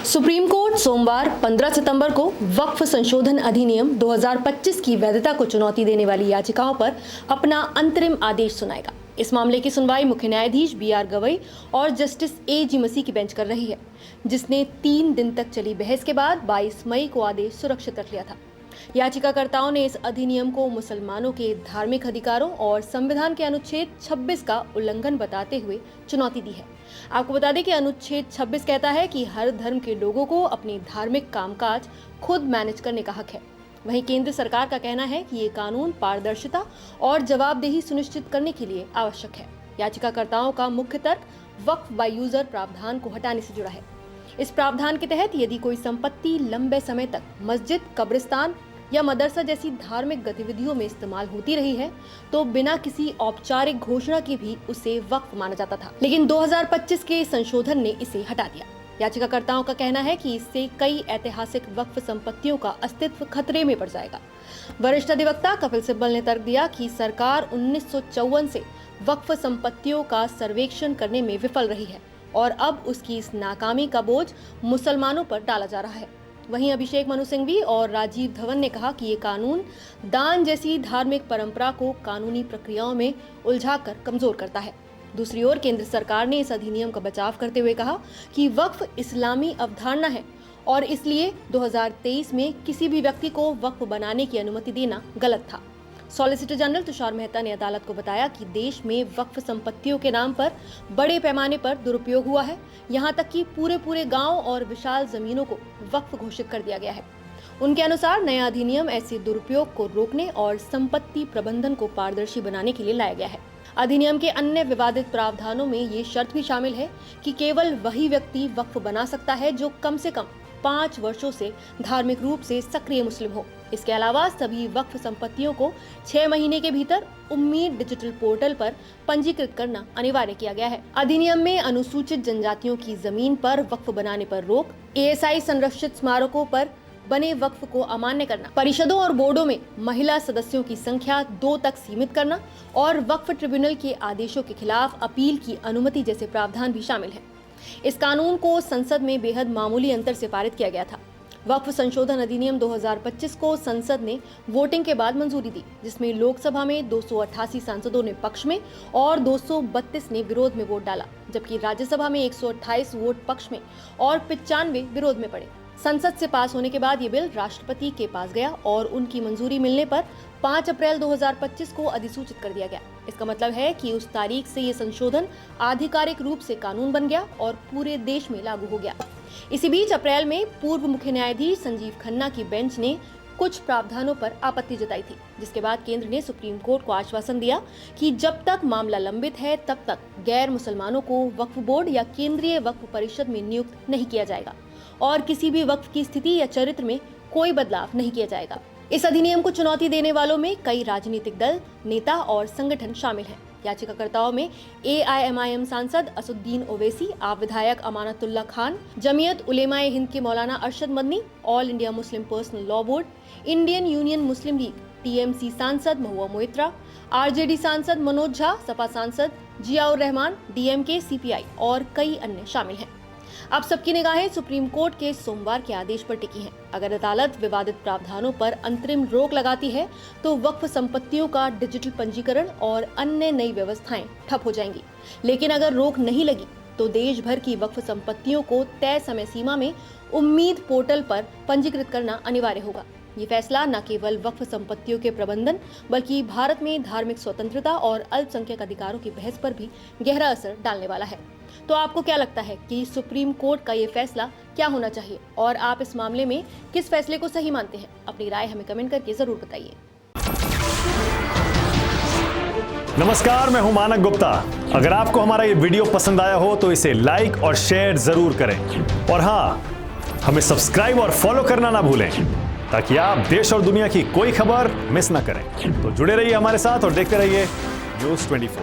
Supreme court सोमवार 15 सितंबर को वक्फ संशोधन अधिनियम 2025 की वैधता को चुनौती देने वाली याचिकाओं पर अपना अंतरिम आदेश सुनाएगा। इस मामले की सुनवाई मुख्य न्यायाधीश BR गवई और जस्टिस AG मसीह की बेंच कर रही है, जिसने 3 दिन तक चली बहस के बाद 22 मई को आदेश सुरक्षित रख लिया था। याचिकाकर्ताओं ने इस अधिनियम को मुसलमानों के धार्मिक अधिकारों और संविधान के अनुच्छेद 26 का उल्लंघन बताते हुए चुनौती दी है। आपको बता दें कि अनुच्छेद 26 कहता है कि हर धर्म के लोगों को अपनी धार्मिक कामकाज खुद मैनेज करने का हक है। वहीं केंद्र सरकार का कहना है कि ये कानून पारदर्शिता और जवाबदेही सुनिश्चित करने के लिए आवश्यक है। याचिकाकर्ताओं का मुख्य तर्क वक्फ बाय यूजर प्रावधान को हटाने से जुड़ा है। इस प्रावधान के तहत यदि कोई संपत्ति लंबे समय तक मस्जिद, कब्रिस्तान या मदरसा जैसी धार्मिक गतिविधियों में इस्तेमाल होती रही है, तो बिना किसी औपचारिक घोषणा के भी उसे वक्फ माना जाता था। लेकिन 2025 के संशोधन ने इसे हटा दिया। याचिकाकर्ताओं का कहना है कि इससे कई ऐतिहासिक वक्फ संपत्तियों का अस्तित्व खतरे में पड़ जाएगा। वरिष्ठ अधिवक्ता कपिल सिब्बल ने तर्क दिया कि सरकार 1954 से वक्फ संपत्तियों का सर्वेक्षण करने में विफल रही है और अब उसकी इस नाकामी का बोझ मुसलमानों पर डाला जा रहा है। वहीं अभिषेक मनु सिंघवी और राजीव धवन ने कहा कि ये कानून दान जैसी धार्मिक परंपरा को कानूनी प्रक्रियाओं में उलझाकर कमजोर करता है। दूसरी ओर केंद्र सरकार ने इस अधिनियम का बचाव करते हुए कहा कि वक्फ इस्लामी अवधारणा है और इसलिए 2023 में किसी भी व्यक्ति को वक्फ बनाने की अनुमति देना गलत था। सॉलिसिटर जनरल तुषार मेहता ने अदालत को बताया कि देश में वक्फ संपत्तियों के नाम पर बड़े पैमाने पर दुरुपयोग हुआ है, यहाँ तक कि पूरे गांव और विशाल जमीनों को वक्फ घोषित कर दिया गया है। उनके अनुसार नया अधिनियम ऐसे दुरुपयोग को रोकने और संपत्ति प्रबंधन को पारदर्शी बनाने के लिए लाया गया है। अधिनियम के अन्य विवादित प्रावधानों में ये शर्त भी शामिल है कि केवल वही व्यक्ति वक्फ बना सकता है जो कम से कम 5 वर्षों से धार्मिक रूप से सक्रिय मुस्लिम हो। इसके अलावा सभी वक्फ संपत्तियों को 6 महीने के भीतर उम्मीद डिजिटल पोर्टल पर पंजीकृत करना अनिवार्य किया गया है। अधिनियम में अनुसूचित जनजातियों की जमीन पर वक्फ बनाने पर रोक, ASI संरक्षित स्मारकों पर बने वक्फ को अमान्य करना, परिषदों और बोर्डों में महिला सदस्यों की संख्या 2 तक सीमित करना और वक्फ ट्रिब्यूनल के आदेशों के खिलाफ अपील की अनुमति जैसे प्रावधान भी शामिल हैं। इस कानून को संसद में बेहद मामूली अंतर से पारित किया गया था। वक्फ संशोधन अधिनियम 2025 को संसद ने वोटिंग के बाद मंजूरी दी, जिसमें लोकसभा में 288 सांसदों ने पक्ष में और 232 ने विरोध में वोट डाला, जबकि राज्यसभा में 128 वोट पक्ष में और 95 विरोध में पड़े। संसद से पास होने के बाद ये बिल राष्ट्रपति के पास गया और उनकी मंजूरी मिलने पर 5 अप्रैल 2025 को अधिसूचित कर दिया गया। इसका मतलब है कि उस तारीख से ये संशोधन आधिकारिक रूप से कानून बन गया और पूरे देश में लागू हो गया। इसी बीच अप्रैल में पूर्व मुख्य न्यायाधीश संजीव खन्ना की बेंच ने कुछ प्रावधानों पर आपत्ति जताई थी, जिसके बाद केंद्र ने सुप्रीम कोर्ट को आश्वासन दिया कि जब तक मामला लंबित है तब तक गैर मुसलमानों को वक्फ बोर्ड या केंद्रीय वक्फ परिषद में नियुक्त नहीं किया जाएगा और किसी भी वक्फ की स्थिति या चरित्र में कोई बदलाव नहीं किया जाएगा। इस अधिनियम को चुनौती देने वालों में कई राजनीतिक दल, नेता और संगठन शामिल हैं। याचिकाकर्ताओं में AIMIM सांसद असुद्दीन ओवैसी, आप विधायक अमानतुल्लाह खान, जमीयत उलेमाए हिंद के मौलाना Arshad Madani, All India Muslim Personal Law Board, Indian Union Muslim League, TMC सांसद महुआ मोइत्रा, RJD सांसद मनोज झा, सपा सांसद जियाउर रहमान, DMK, CPI और कई अन्य शामिल हैं। अब सबकी निगाहें सुप्रीम कोर्ट के सोमवार के आदेश पर टिकी हैं। अगर अदालत विवादित प्रावधानों पर अंतरिम रोक लगाती है तो वक्फ संपत्तियों का डिजिटल पंजीकरण और अन्य नई व्यवस्थाएं ठप हो जाएंगी। लेकिन अगर रोक नहीं लगी तो देश भर की वक्फ संपत्तियों को तय समय सीमा में उम्मीद पोर्टल पर पंजीकृत करना अनिवार्य होगा। ये फैसला न केवल वक्फ संपत्तियों के प्रबंधन बल्कि भारत में धार्मिक स्वतंत्रता और अल्पसंख्यक अधिकारों की बहस पर भी गहरा असर डालने वाला है। तो आपको क्या लगता है कि सुप्रीम कोर्ट का ये फैसला क्या होना चाहिए और आप इस मामले में किस फैसले को सही मानते हैं? अपनी राय हमें कमेंट करके जरूर बताइए। नमस्कार, मैं हूं मानक गुप्ता। अगर आपको हमारा ये वीडियो पसंद आया हो तो इसे लाइक और शेयर जरूर करें और हाँ, हमें सब्सक्राइब और फॉलो करना ना भूलें ताकि आप देश और दुनिया की कोई खबर मिस ना करें। तो जुड़े रहिए हमारे साथ और देखते रहिए News 24।